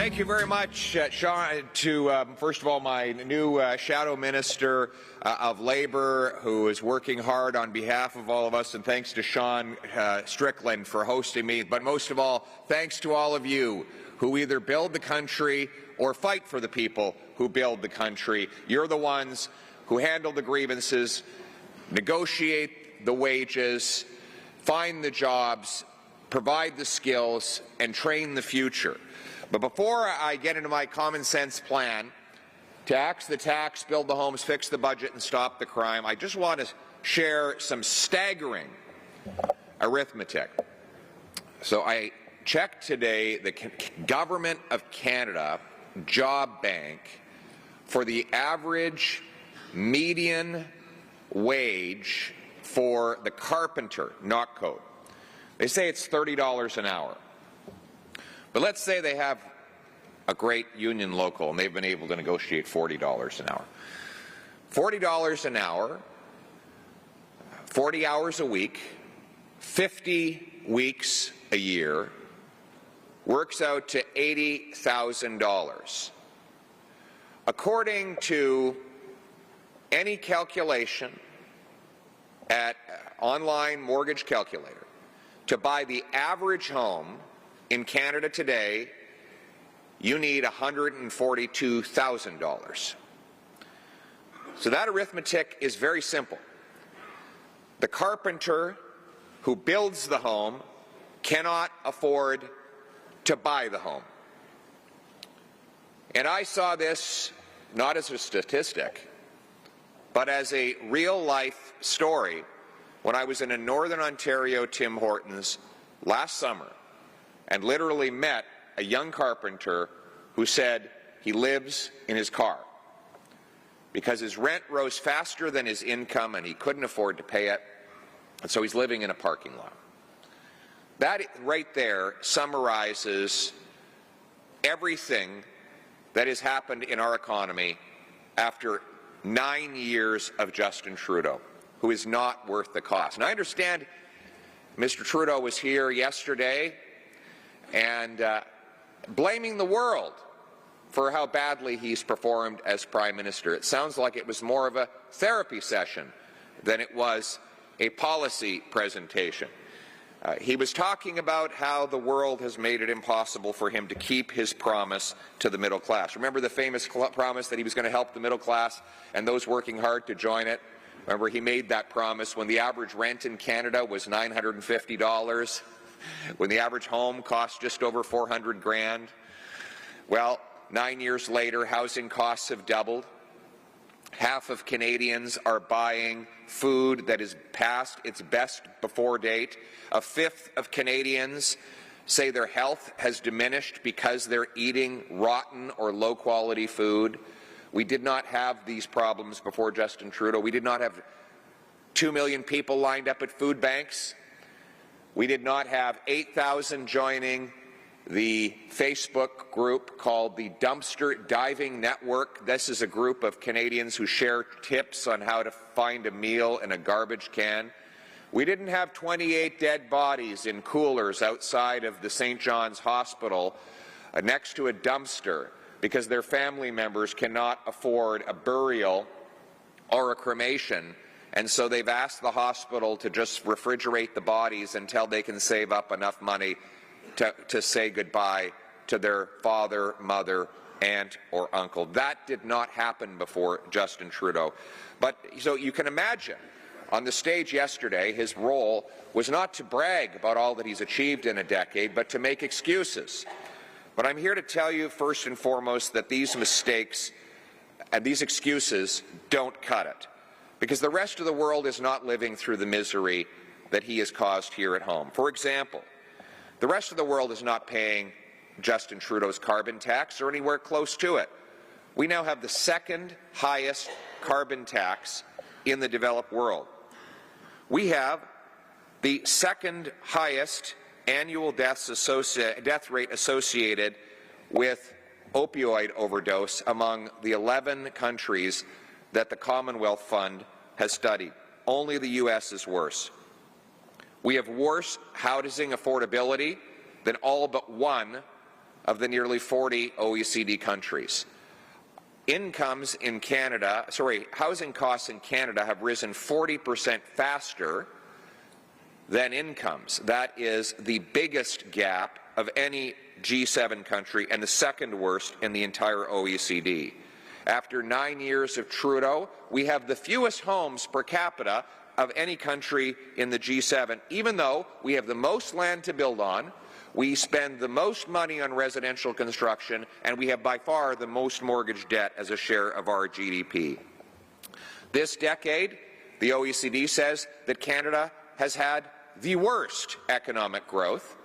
Thank you very much, Sean, to first of all my new Shadow Minister of Labour, who is working hard on behalf of all of us, and thanks to Sean Strickland for hosting me. But most of all, thanks to all of you who either build the country or fight for the people who build the country. You're the ones who handle the grievances, negotiate the wages, find the jobs, provide the skills, and train the future. But before I get into my common sense plan to axe the tax, build the homes, fix the budget, and stop the crime, I just want to share some staggering arithmetic. So I checked today the Government of Canada Job Bank for the average median wage for the carpenter, not code. They say it's $30 an hour. But let's say they have a great union local and they've been able to negotiate $40 an hour. $40 an hour, 40 hours a week, 50 weeks a year, works out to $80,000. According to any calculation at online mortgage calculator, to buy the average home in Canada today, you need $142,000. So that arithmetic is very simple. The carpenter who builds the home cannot afford to buy the home. And I saw this not as a statistic, but as a real-life story when I was in a Northern Ontario Tim Hortons last summer and literally met a young carpenter who said he lives in his car because his rent rose faster than his income and he couldn't afford to pay it, and so he's living in a parking lot. That right there summarizes everything that has happened in our economy after 9 years of Justin Trudeau, who is not worth the cost. And I understand Mr. Trudeau was here yesterday and blaming the world for how badly he's performed as Prime Minister. It sounds like it was more of a therapy session than it was a policy presentation. He was talking about how the world has made it impossible for him to keep his promise to the middle class. Remember the famous promise that he was going to help the middle class and those working hard to join it? Remember, he made that promise when the average rent in Canada was $950, when the average home cost just over $400 grand. Well, 9 years later, housing costs have doubled. Half of Canadians are buying food that is past its best before date. A fifth of Canadians say their health has diminished because they're eating rotten or low-quality food. We did not have these problems before Justin Trudeau. We did not have 2 million people lined up at food banks. We did not have 8,000 joining the Facebook group called the Dumpster Diving Network. This is a group of Canadians who share tips on how to find a meal in a garbage can. We didn't have 28 dead bodies in coolers outside of the St. John's Hospital next to a dumpster because their family members cannot afford a burial or a cremation, and so they've asked the hospital to just refrigerate the bodies until they can save up enough money to say goodbye to their father, mother, aunt, or uncle. That did not happen before Justin Trudeau. But so you can imagine, on the stage yesterday, his role was not to brag about all that he's achieved in a decade, but to make excuses. But I'm here to tell you, first and foremost, that these mistakes and these excuses don't cut it, because the rest of the world is not living through the misery that he has caused here at home. For example, the rest of the world is not paying Justin Trudeau's carbon tax or anywhere close to it. We now have the second highest carbon tax in the developed world. We have the second highest annual death rate associated with opioid overdose among the 11 countries that the Commonwealth Fund has studied. Only the U.S. is worse. We have worse housing affordability than all but one of the nearly 40 OECD countries. Housing costs in Canada have risen 40% faster than incomes. That is the biggest gap of any G7 country and the second worst in the entire OECD. After 9 years of Trudeau, we have the fewest homes per capita of any country in the G7, even though we have the most land to build on, we spend the most money on residential construction, and we have by far the most mortgage debt as a share of our GDP. This decade, the OECD says that Canada has had the worst economic growth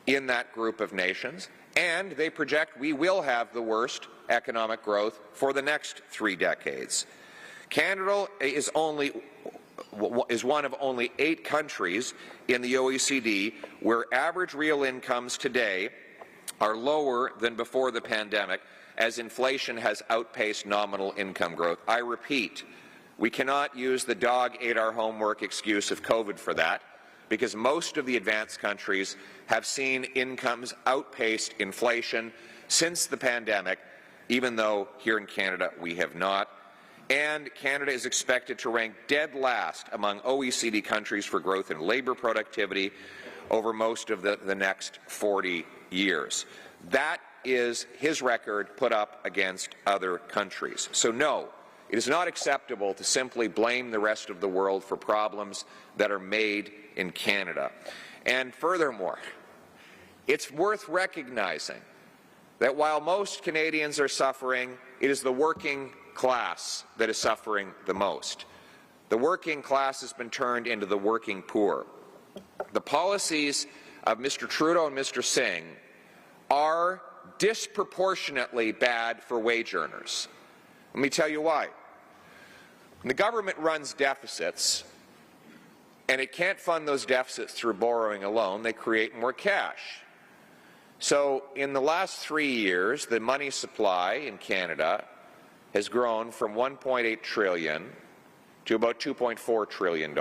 in that group of nations, and they project we will have the worst economic growth for the next 3 decades. Canada is one of only 8 countries in the OECD where average real incomes today are lower than before the pandemic, as inflation has outpaced nominal income growth. I repeat, we cannot use the dog ate our homework excuse of COVID for that, because most of the advanced countries have seen incomes outpace inflation since the pandemic, even though here in Canada we have not. And Canada is expected to rank dead last among OECD countries for growth in labour productivity over most of the next 40 years. That is his record put up against other countries. So no, it is not acceptable to simply blame the rest of the world for problems that are made in Canada. And furthermore, it's worth recognizing that while most Canadians are suffering, it is the working class that is suffering the most. The working class has been turned into the working poor. The policies of Mr. Trudeau and Mr. Singh are disproportionately bad for wage earners. Let me tell you why. When the government runs deficits, and it can't fund those deficits through borrowing alone, they create more cash. So in the last 3 years, the money supply in Canada has grown from $1.8 trillion to about $2.4 trillion.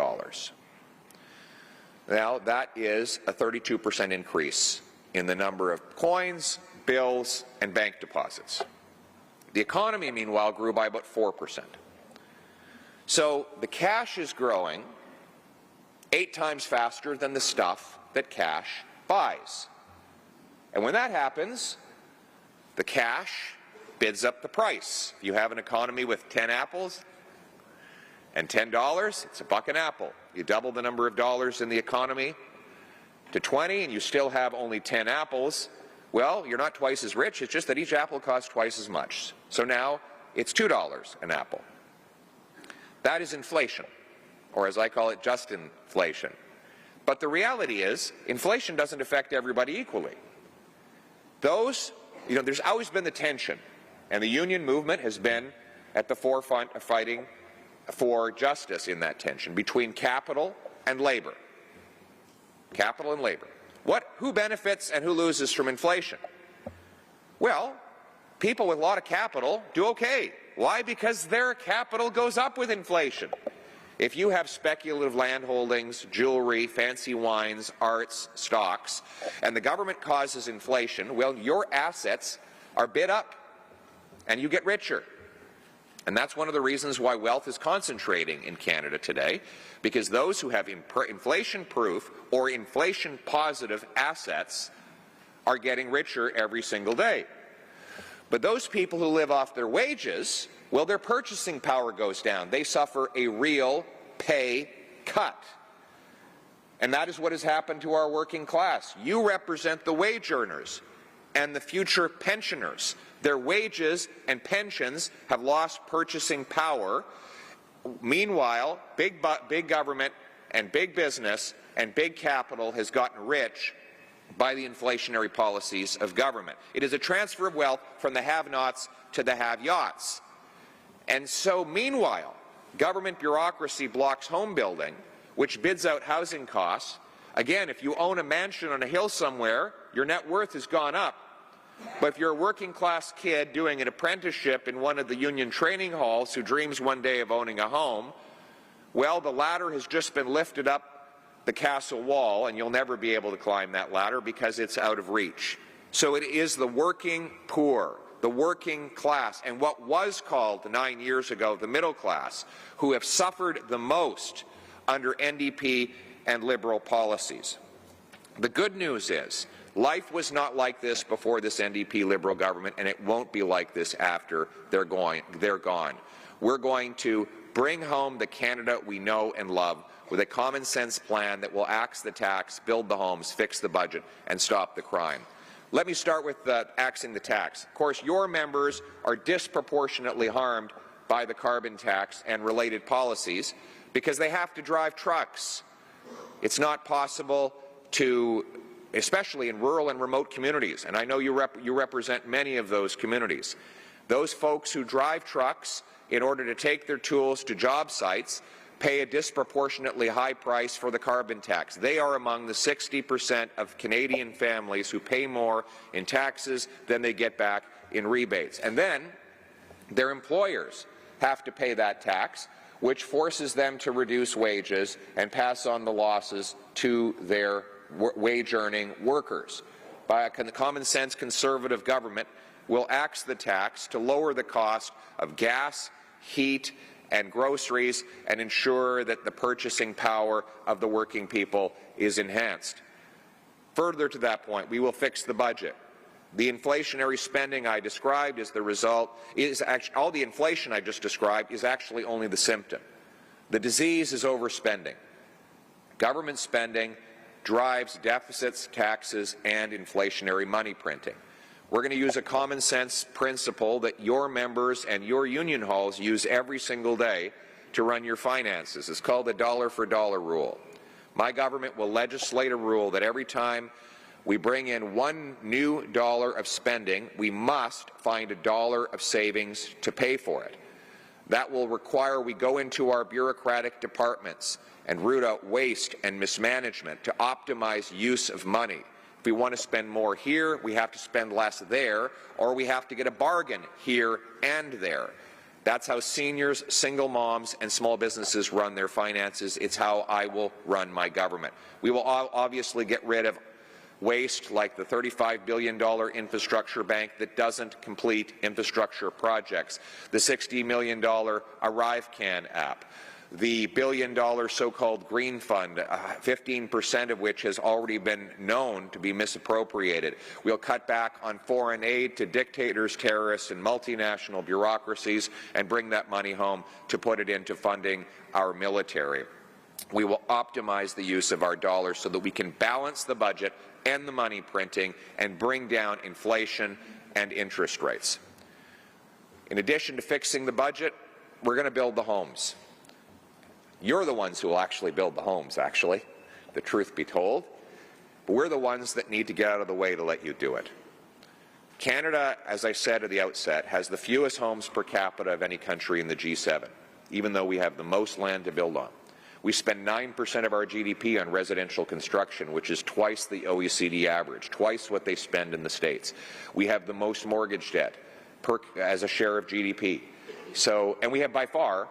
Now, that is a 32% increase in the number of coins, bills, and bank deposits. The economy, meanwhile, grew by about 4%. So the cash is growing 8 times faster than the stuff that cash buys. And when that happens, the cash bids up the price. If you have an economy with 10 apples and $10, it's $1 an apple. You double the number of dollars in the economy to 20 and you still have only 10 apples, well, you're not twice as rich, it's just that each apple costs twice as much. So now it's $2 an apple. That is inflation, or as I call it, just inflation. But the reality is, inflation doesn't affect everybody equally. There's always been the tension, and the union movement has been at the forefront of fighting for justice in that tension between capital and labor. Capital and labor. Who benefits and who loses from inflation? Well, people with a lot of capital do okay. Why? Because their capital goes up with inflation. If you have speculative land holdings, jewelry, fancy wines, arts, stocks, and the government causes inflation, well, your assets are bid up and you get richer. And that's one of the reasons why wealth is concentrating in Canada today, because those who have inflation-proof or inflation-positive assets are getting richer every single day. But those people who live off their wages, well, their purchasing power goes down. They suffer a real pay cut. And that is what has happened to our working class. You represent the wage earners and the future pensioners. Their wages and pensions have lost purchasing power. Meanwhile, big government and big business and big capital has gotten rich by the inflationary policies of government. It is a transfer of wealth from the have-nots to the have-yachts. And so, meanwhile, government bureaucracy blocks home building, which bids out housing costs. Again, if you own a mansion on a hill somewhere, your net worth has gone up. But if you're a working-class kid doing an apprenticeship in one of the union training halls who dreams one day of owning a home, well, the ladder has just been lifted up the castle wall, and you'll never be able to climb that ladder because it's out of reach. So it is the working poor, the working class, and what was called 9 years ago the middle class, who have suffered the most under NDP and Liberal policies. The good news is, life was not like this before this NDP Liberal government, and it won't be like this after they're gone. We're going to bring home the Canada we know and love with a common-sense plan that will axe the tax, build the homes, fix the budget, and stop the crime. Let me start with axing the tax. Of course, your members are disproportionately harmed by the carbon tax and related policies because they have to drive trucks. It's not possible to, especially in rural and remote communities, and I know you represent many of those communities. Those folks who drive trucks in order to take their tools to job sites pay a disproportionately high price for the carbon tax. They are among the 60% of Canadian families who pay more in taxes than they get back in rebates. And then their employers have to pay that tax, which forces them to reduce wages and pass on the losses to their wage-earning workers. By a common-sense Conservative government will axe the tax to lower the cost of gas, heat, and groceries and ensure that the purchasing power of the working people is enhanced. Further to that point, we will fix the budget. The inflationary spending I described is the result, all the inflation I just described is actually only the symptom. The disease is overspending. Government spending drives deficits, taxes, and inflationary money printing. We're going to use a common sense principle that your members and your union halls use every single day to run your finances. It's called the dollar for dollar rule. My government will legislate a rule that every time we bring in $1 new of spending, we must find $1 of savings to pay for it. That will require we go into our bureaucratic departments and root out waste and mismanagement to optimize use of money. If we want to spend more here, we have to spend less there, or we have to get a bargain here and there. That's how seniors, single moms, and small businesses run their finances. It's how I will run my government. We will obviously get rid of waste like the $35 billion infrastructure bank that doesn't complete infrastructure projects, the $60 million ArriveCan app, the $1 billion so-called Green Fund, 15% of which has already been known to be misappropriated. We'll cut back on foreign aid to dictators, terrorists, and multinational bureaucracies and bring that money home to put it into funding our military. We will optimize the use of our dollars so that we can balance the budget and the money printing and bring down inflation and interest rates. In addition to fixing the budget, we're going to build the homes. You're the ones who will actually build the homes, actually, the truth be told. But we're the ones that need to get out of the way to let you do it. Canada, as I said at the outset, has the fewest homes per capita of any country in the G7, even though we have the most land to build on. We spend 9% of our GDP on residential construction, which is twice the OECD average, twice what they spend in the States. We have the most mortgage debt as a share of GDP. And we have by far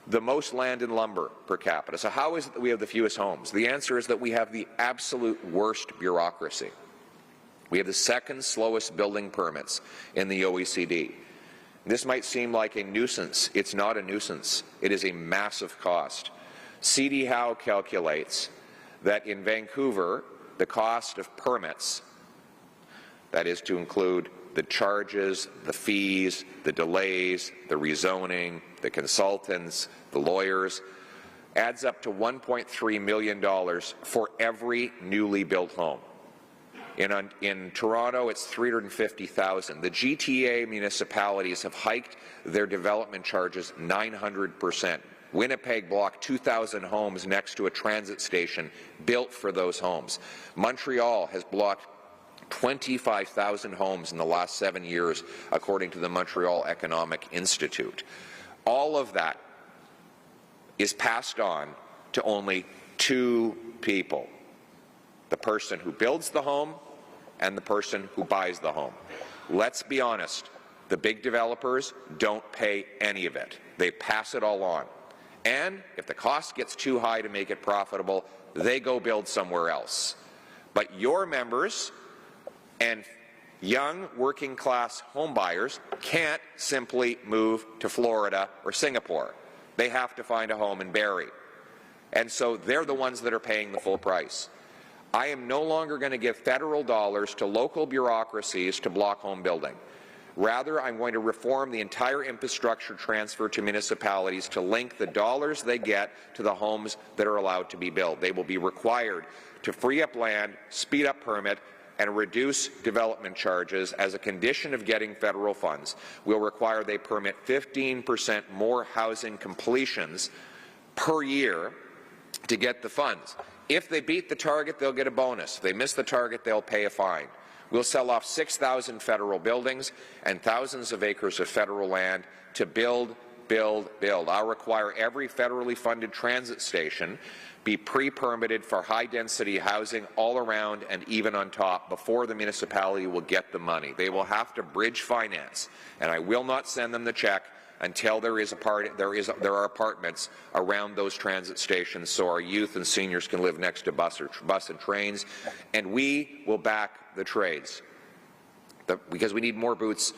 the most land and lumber per capita. So how is it that we have the fewest homes? The answer is that we have the absolute worst bureaucracy. We have the second slowest building permits in the OECD. This might seem like a nuisance. It's not a nuisance. It is a massive cost. C.D. Howe calculates that in Vancouver, the cost of permits, that is to include the charges, the fees, the delays, the rezoning, the consultants, the lawyers, adds up to $1.3 million for every newly built home. In Toronto, it's $350,000. The GTA municipalities have hiked their development charges 900%. Winnipeg blocked 2,000 homes next to a transit station built for those homes. Montreal has blocked 25,000 homes in the last 7 years, according to the Montreal Economic Institute. All of that is passed on to only two people, the person who builds the home and the person who buys the home. Let's be honest, the big developers don't pay any of it. They pass it all on. And if the cost gets too high to make it profitable, they go build somewhere else. But your members and young working-class homebuyers can't simply move to Florida or Singapore. They have to find a home in Barrie. And so they're the ones that are paying the full price. I am no longer going to give federal dollars to local bureaucracies to block home building. Rather, I'm going to reform the entire infrastructure transfer to municipalities to link the dollars they get to the homes that are allowed to be built. They will be required to free up land, speed up permit, and reduce development charges as a condition of getting federal funds. We'll require they permit 15% more housing completions per year to get the funds. If they beat the target, they'll get a bonus. If they miss the target, they'll pay a fine. We'll sell off 6,000 federal buildings and thousands of acres of federal land to build, build, build. I'll require every federally funded transit station be pre-permitted for high-density housing all around and even on top before the municipality will get the money. They will have to bridge finance, and I will not send them the check until there are apartments around those transit stations so our youth and seniors can live next to bus and trains, and we will back the trades because we need more boots,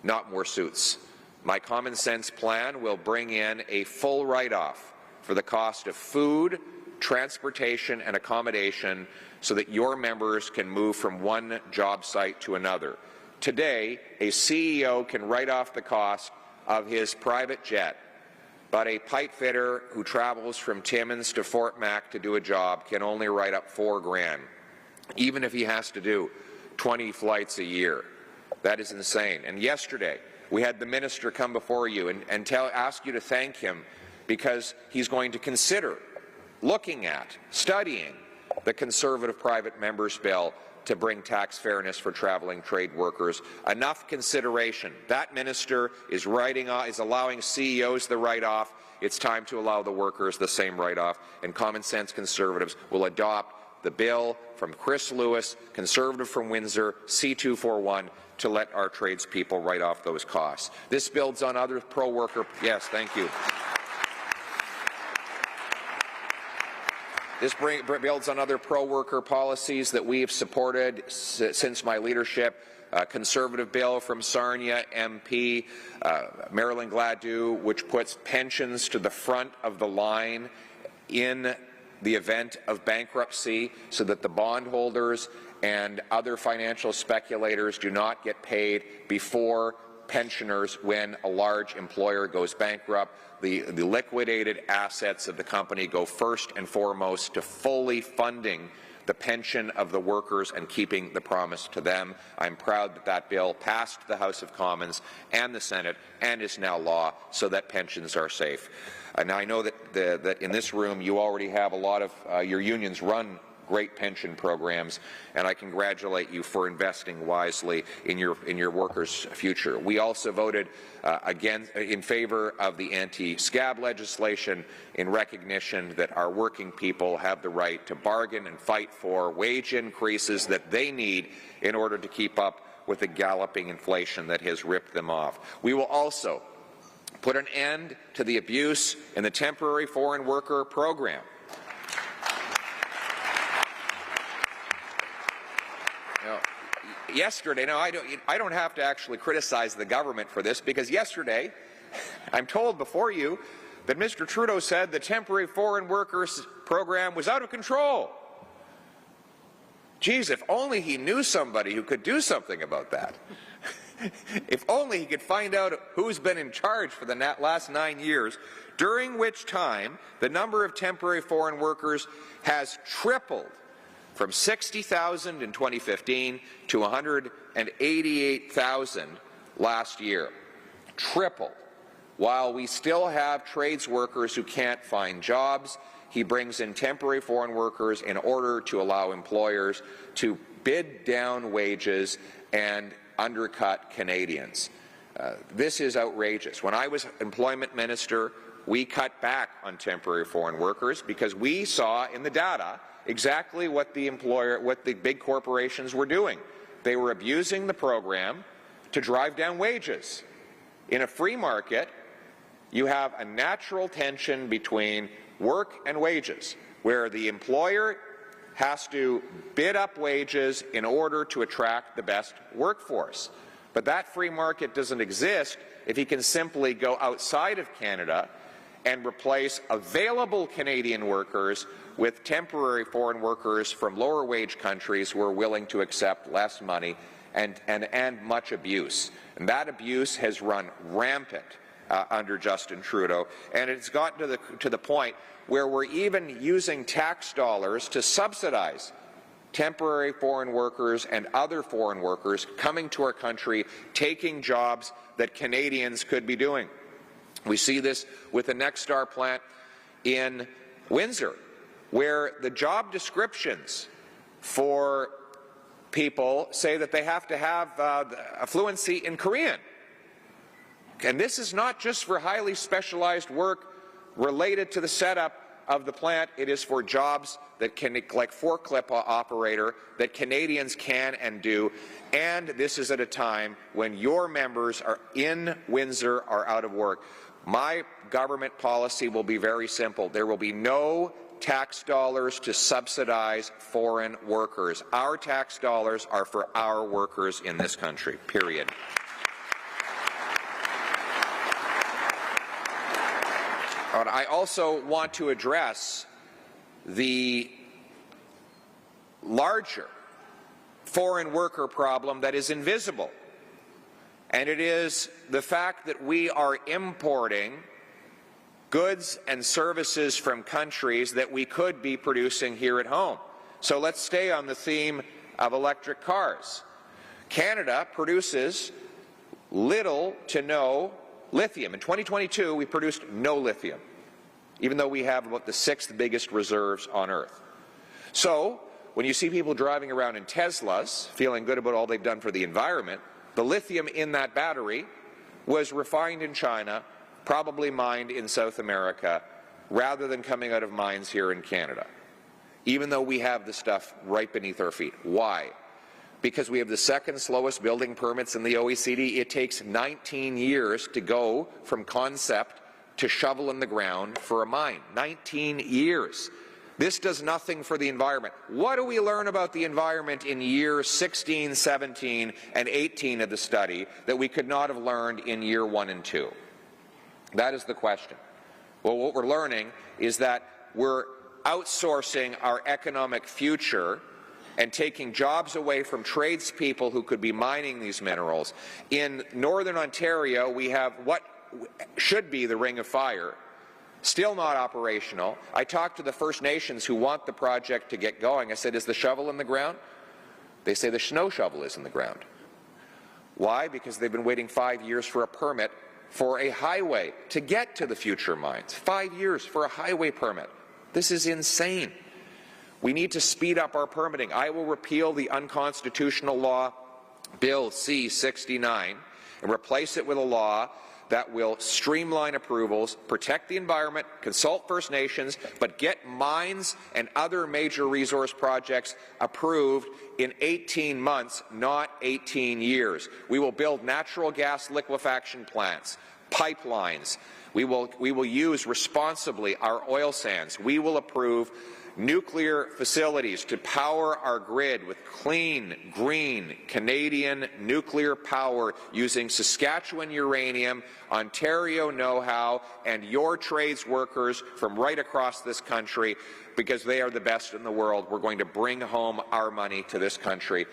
not more suits. My common sense plan will bring in a full write-off for the cost of food, transportation and accommodation so that your members can move from one job site to another. Today, a CEO can write off the cost of his private jet, but a pipe fitter who travels from Timmins to Fort Mac to do a job can only write up $4 grand, even if he has to do 20 flights a year. That is insane. And yesterday, we had the minister come before you and ask you to thank him because he's going to consider looking at, studying the Conservative private members' bill to bring tax fairness for traveling trade workers. Enough consideration. That minister is allowing CEOs the write-off. It's time to allow the workers the same write-off, and common sense Conservatives will adopt the bill from Chris Lewis, Conservative from Windsor, C241, to let our tradespeople write off those costs. This builds on other pro-worker. Yes, thank you. This builds on other pro-worker policies that we have supported since my leadership. Conservative bill from Sarnia MP, Marilyn Gladue, which puts pensions to the front of the line in the event of bankruptcy so that the bondholders and other financial speculators do not get paid before pensioners when a large employer goes bankrupt. The liquidated assets of the company go first and foremost to fully funding the pension of the workers and keeping the promise to them. I'm proud that that bill passed the House of Commons and the Senate and is now law so that pensions are safe. And I know that in this room you already have a lot of your unions run great pension programs, and I congratulate you for investing wisely in your workers' future. We also voted in favor of the anti-scab legislation in recognition that our working people have the right to bargain and fight for wage increases that they need in order to keep up with the galloping inflation that has ripped them off. We will also put an end to the abuse in the temporary foreign worker program. Yesterday, now I don't have to actually criticize the government for this, because yesterday I'm told before you that Mr. Trudeau said the temporary foreign workers program was out of control. Geez, if only he knew somebody who could do something about that. If only he could find out who's been in charge for the last 9 years, during which time the number of temporary foreign workers has tripled from 60,000 in 2015 to 188,000 last year. Tripled. While we still have trades workers who can't find jobs, he brings in temporary foreign workers in order to allow employers to bid down wages and undercut Canadians. This is outrageous. When I was employment minister, we cut back on temporary foreign workers because we saw in the data exactly what the big corporations were doing. They were abusing the program to drive down wages. In a free market, you have a natural tension between work and wages, where the employer has to bid up wages in order to attract the best workforce. But that free market doesn't exist if he can simply go outside of Canada and replace available Canadian workers with temporary foreign workers from lower wage countries who are willing to accept less money and much abuse. And that abuse has run rampant under Justin Trudeau, and it's gotten to the point where we're even using tax dollars to subsidize temporary foreign workers and other foreign workers coming to our country, taking jobs that Canadians could be doing. We see this with the Nexstar plant in Windsor, where the job descriptions for people say that they have to have a fluency in Korean. And this is not just for highly specialized work related to the setup of the plant. It is for jobs that can, like forklift operator, that Canadians can and do. And this is at a time when your members are in Windsor are out of work. My government policy will be very simple. There will be no tax dollars to subsidize foreign workers. Our tax dollars are for our workers in this country, period. I also want to address the larger foreign worker problem that is invisible, and it is the fact that we are importing goods and services from countries that we could be producing here at home. So let's stay on the theme of electric cars. Canada produces little to no lithium. In 2022, we produced no lithium, even though we have about the 6th biggest reserves on Earth. So when you see people driving around in Teslas, feeling good about all they've done for the environment, the lithium in that battery was refined in China, probably mined in South America, rather than coming out of mines here in Canada, even though we have the stuff right beneath our feet. Why? Because we have the 2nd slowest building permits in the OECD. It takes 19 years to go from concept to shovel in the ground for a mine. 19 years. This does nothing for the environment. What do we learn about the environment in years 16, 17, and 18 of the study that we could not have learned in year 1 and 2? That is the question. Well, what we're learning is that we're outsourcing our economic future and taking jobs away from tradespeople who could be mining these minerals. In Northern Ontario, we have what should be the Ring of Fire, still not operational. I talked to the First Nations who want the project to get going. I said, is the shovel in the ground? They say the snow shovel is in the ground. Why? Because they've been waiting 5 years for a permit for a highway to get to the future mines. 5 years for a highway permit. This is insane. We need to speed up our permitting. I will repeal the unconstitutional law, Bill C-69, and replace it with a law that will streamline approvals, protect the environment, consult First Nations, but get mines and other major resource projects approved in 18 months, not 18 years. We will build natural gas liquefaction plants, pipelines. We will use responsibly our oil sands. We will approve nuclear facilities to power our grid with clean, green, Canadian nuclear power using Saskatchewan uranium, Ontario know-how, and your trades workers from right across this country, because they are the best in the world. We're going to bring home our money to this country,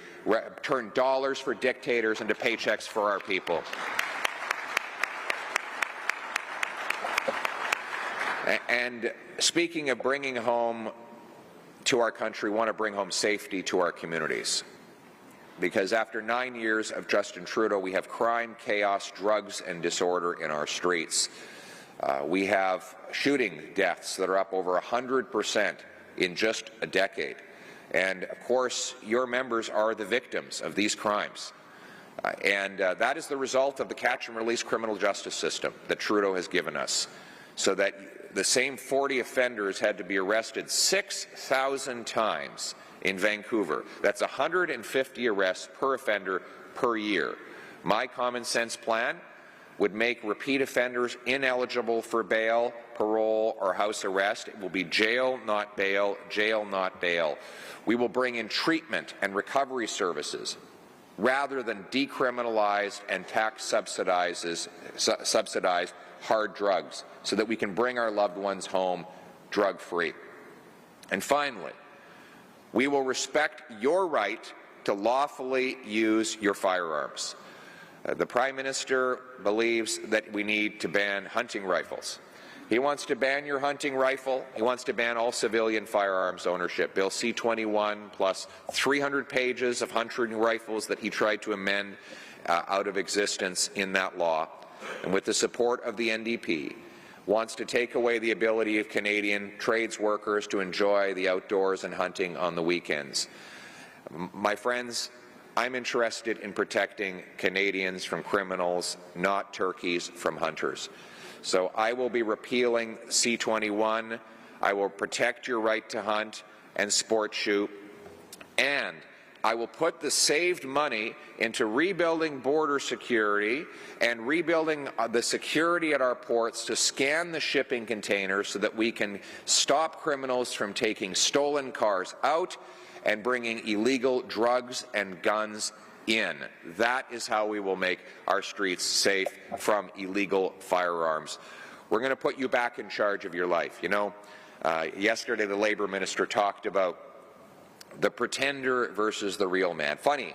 turn dollars for dictators into paychecks for our people. And speaking of bringing home to our country, we want to bring home safety to our communities. Because after 9 years of Justin Trudeau, we have crime, chaos, drugs, and disorder in our streets. We have shooting deaths that are up over 100% in just a decade. And of course, your members are the victims of these crimes. That is the result of the catch and release criminal justice system that Trudeau has given us, so that the same 40 offenders had to be arrested 6,000 times in Vancouver. That's 150 arrests per offender per year. My common sense plan, would make repeat offenders ineligible for bail, parole, or house arrest. It will be jail, not bail, jail, not bail. We will bring in treatment and recovery services rather than decriminalized and tax-subsidized hard drugs so that we can bring our loved ones home drug-free. And finally, we will respect your right to lawfully use your firearms. The Prime Minister believes that we need to ban hunting rifles. He wants to ban your hunting rifle. He wants to ban all civilian firearms ownership. Bill C-21 plus 300 pages of hunting rifles that he tried to amend out of existence in that law, and with the support of the NDP, wants to take away the ability of Canadian trades workers to enjoy the outdoors and hunting on the weekends. My friends, I'm interested in protecting Canadians from criminals, not turkeys from hunters. So I will be repealing C-21. I will protect your right to hunt and sport shoot, and I will put the saved money into rebuilding border security and rebuilding the security at our ports to scan the shipping containers so that we can stop criminals from taking stolen cars out and bringing illegal drugs and guns in. That is how we will make our streets safe from illegal firearms. We're going to put you back in charge of your life. You know, yesterday the Labour Minister talked about the pretender versus the real man. Funny,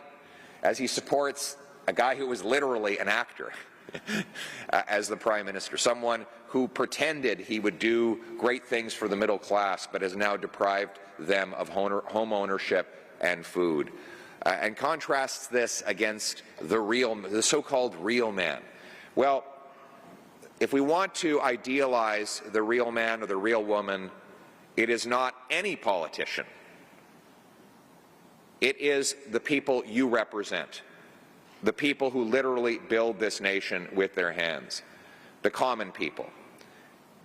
as he supports a guy who was literally an actor as the Prime Minister, someone who pretended he would do great things for the middle class but has now deprived them of home ownership and food, and contrasts this against the so-called real man. Well, if we want to idealize the real man or the real woman, it is not any politician. It is the people you represent, the people who literally build this nation with their hands, the common people.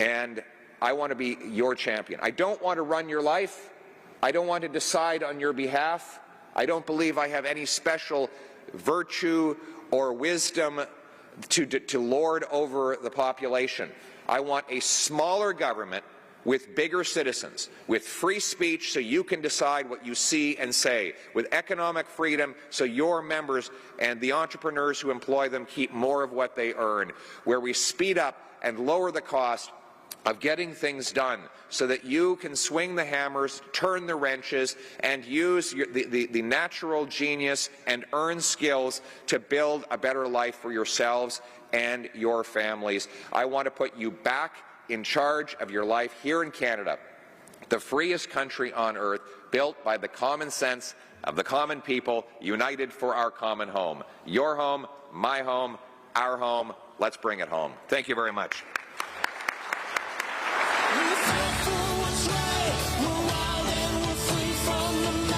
And I want to be your champion. I don't want to run your life. I don't want to decide on your behalf. I don't believe I have any special virtue or wisdom to lord over the population. I want a smaller government with bigger citizens, with free speech so you can decide what you see and say, with economic freedom so your members and the entrepreneurs who employ them keep more of what they earn, where we speed up and lower the cost of getting things done so that you can swing the hammers, turn the wrenches, and use the natural genius and earn skills to build a better life for yourselves and your families. I want to put you back in charge of your life here in Canada, the freest country on earth, built by the common sense of the common people, united for our common home. Your home, my home, our home. Let's bring it home. Thank you very much.